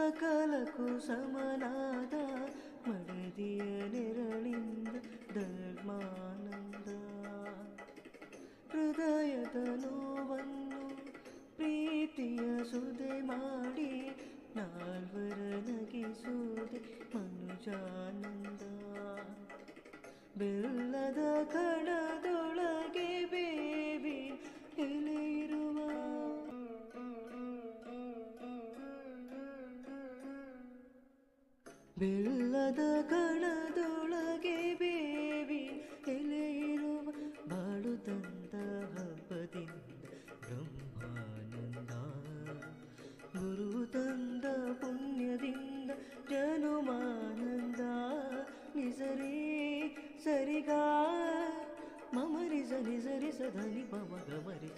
ಸಕಲಕ್ಕೂ ಸಮನಾದ ಮಡದಿಯ ನೆರಳಿಂದ ಧರ್ಮಾನಂದ. ಹೃದಯದ ನೋವನ್ನು ಪ್ರೀತಿಯ ಸುದೆ ಮಾಡಿ ನಾಲ್ವರ ನಗಿಸುವುದೇ ಮನುಜಾನಂದ. ಬೆಲ್ಲದ ಕಣದೊಳಗೆ ಬೇವಿ ಎಲೆಯಿರುವ ಬೆಲ್ಲದ ಕಣದೊಳಗೆ ಬೇವಿ ಎಲೆಯಿರುವ ಬಾಳು ತಂದ ಹಬ್ಬದಿಂದ ಬ್ರಹ್ಮಾನಂದ. ಗುರು ತಂದ ಪುಣ್ಯದಿಂದ ಜನುಮಾನಂದ. ನಿಸರಿ ಸರಿಗಾ ಮಮರಿ ಸರಿ ಸರಿ ಸಧನಿ ಪಮ ಗಮರಿ